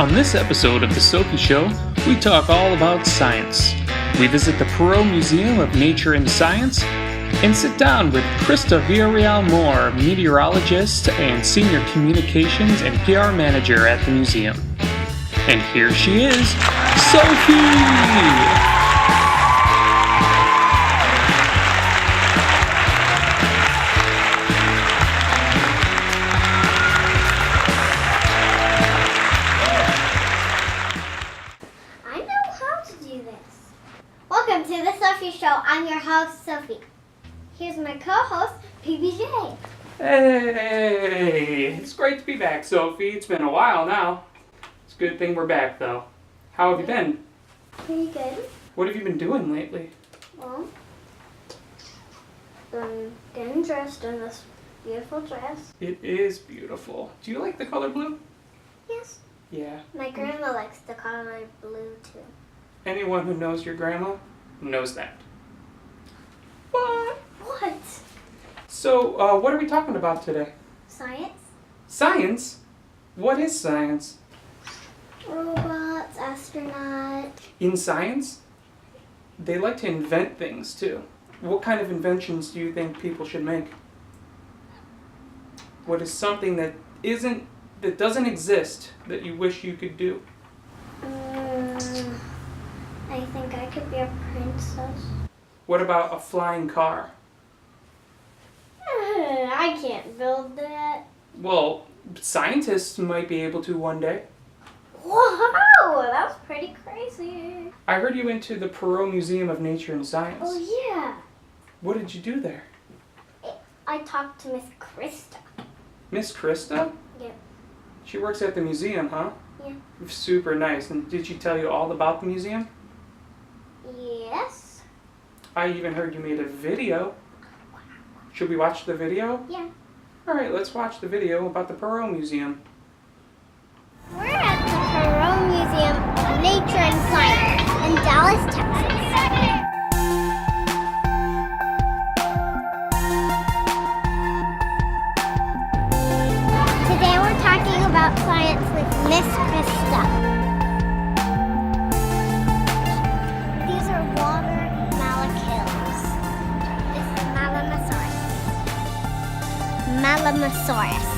On this episode of The Sofie Show, we talk all about science. We visit the Perot Museum of Nature and Science and sit down with Krista Villarreal Moore, meteorologist and senior communications and PR manager at the museum. And here she is, Sofie! Welcome to the Sofie Show. I'm your host, Sofie. Here's my co-host, PBJ. Hey, it's great to be back, Sofie. It's been a while now. It's a good thing we're back, though. How have you been? Pretty good. What have you been doing lately? Well, I'm getting dressed in this beautiful dress. It is beautiful. Do you like the color blue? Yes. Yeah. My grandma likes the color blue, too. Anyone who knows your grandma knows that. What? What? So, what are we talking about today? Science? Science? What is science? Robots, astronauts. In science, they like to invent things, too. What kind of inventions do you think people should make? What is something that doesn't exist that you wish you could do? I think I could be a princess. What about a flying car? I can't build that. Well, scientists might be able to one day. Wow, that's pretty crazy. I heard you went to the Perot Museum of Nature and Science. Oh, yeah. What did you do there? I talked to Miss Krista. Miss Krista? Yep. She works at the museum, huh? Yeah. Super nice. And did she tell you all about the museum? Yes. I even heard you made a video. Should we watch the video? Yeah. Alright, let's watch the video about the Perot Museum. We're at the Perot Museum of Nature and Science in Dallas, Texas. Today we're talking about science with Miss Krista. These are water malachills. This is Malamasaurus.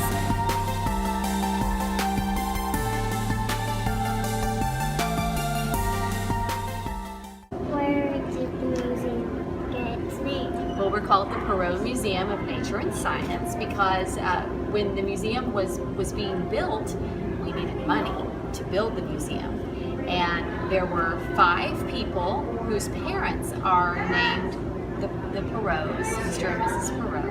Where did the museum get its name? Well, we're called the Perot Museum of Nature and Science because when the museum was being built, we needed money to build the museum. And there were 5 people whose parents are named the Perots, Mr. and Mrs. Perot.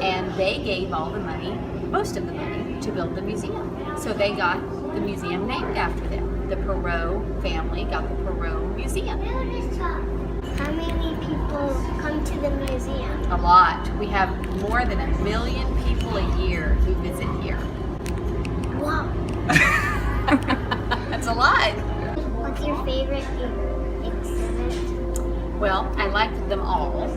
And they gave all the money, most of the money, to build the museum. So they got the museum named after them. The Perot family got the Perot Museum. How many people come to the museum? A lot. We have more than 1 million people a year who visit here. Wow. That's a lot. What's your favorite exhibit? Well, I like them all,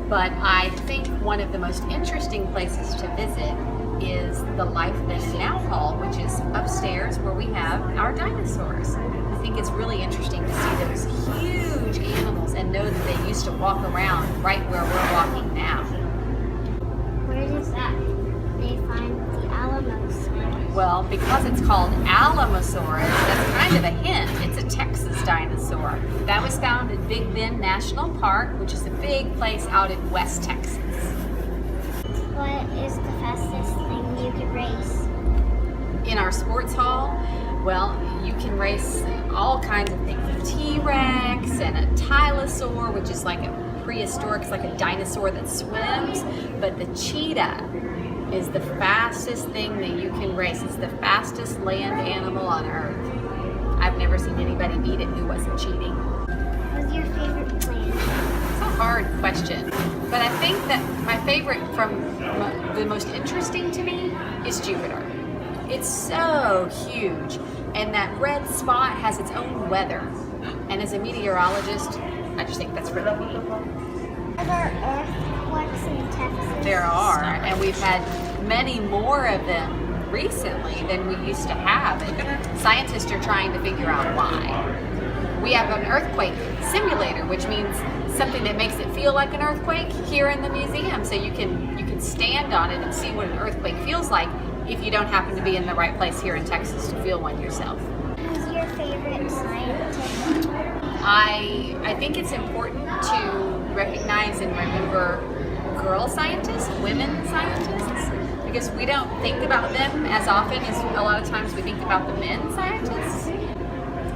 but I think one of the most interesting places to visit is the Life Then and Now Hall, which is upstairs where we have our dinosaurs. I think it's really interesting to see those huge animals and know that they used to walk around right where we're walking now. Where does they find the Alamo? Well, because it's called Alamosaurus, that's kind of a hint. It's a Texas dinosaur. That was found at Big Bend National Park, which is a big place out in West Texas. What is the fastest thing you could race? In our sports hall, well, you can race all kinds of things. A T-Rex and a Tylosaur, which is like a prehistoric, it's like a dinosaur that swims. But the cheetah is the fastest thing that you can race. It's the fastest land animal on Earth. I've never seen anybody beat it who wasn't cheating. What's your favorite planet? It's a hard question, but I think that my favorite the most interesting to me is Jupiter. It's so huge, and that red spot has its own weather. And as a meteorologist, I just think that's really neat. Are there earthquakes in Texas? There are, and we've had many more of them recently than we used to have. And scientists are trying to figure out why. We have an earthquake simulator, which means something that makes it feel like an earthquake here in the museum. So you can stand on it and see what an earthquake feels like if you don't happen to be in the right place here in Texas to feel one yourself. Who's your favorite scientist? I think it's important to recognize and remember girl scientists, women scientists, because we don't think about them as often as a lot of times we think about the men scientists.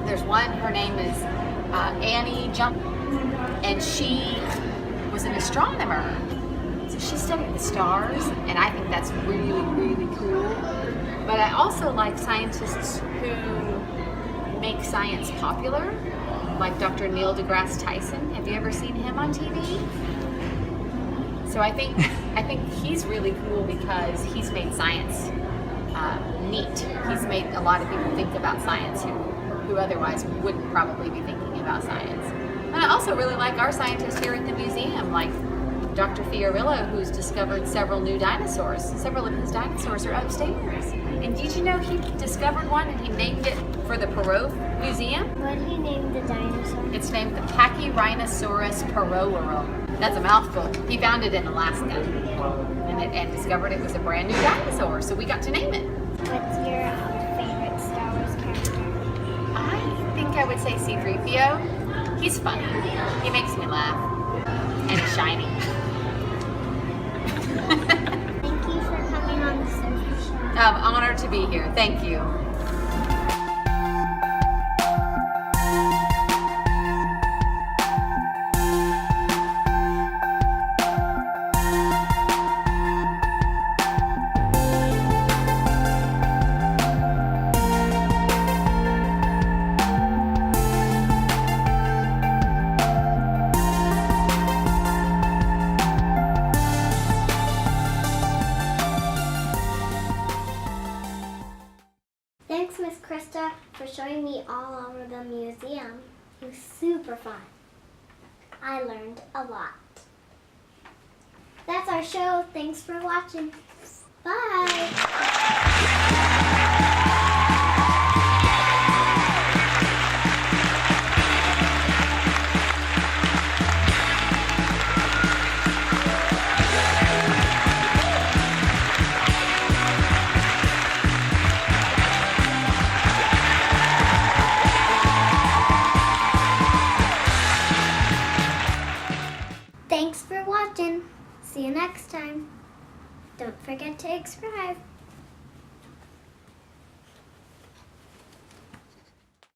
There's one, her name is Annie Jump, and she was an astronomer. So she studied the stars, and I think that's really, really cool. But I also like scientists who make science popular, like Dr. Neil deGrasse Tyson. Have you ever seen him on TV? So I think he's really cool because he's made science neat. He's made a lot of people think about science who otherwise wouldn't probably be thinking about science. And I also really like our scientists here at the museum, like Dr. Fiorillo, who's discovered several new dinosaurs. Several of his dinosaurs are upstairs. And did you know he discovered one and he named it for the Perot Museum? What did he name the dinosaur? It's named the Pachyrhinosaurus perorum. That's a mouthful. He found it in Alaska and discovered it was a brand new dinosaur, so we got to name it. What's your favorite Star Wars character? I think I would say C-3PO. He's funny. He makes me laugh. And he's shiny. Thank you for coming on the Sofie Show. I'm honored to be here. Thank you. Thanks, Miss Krista, for showing me all over the museum. It was super fun. I learned a lot. That's our show. Thanks for watching. Bye. Thanks for watching. See you next time. Don't forget to subscribe.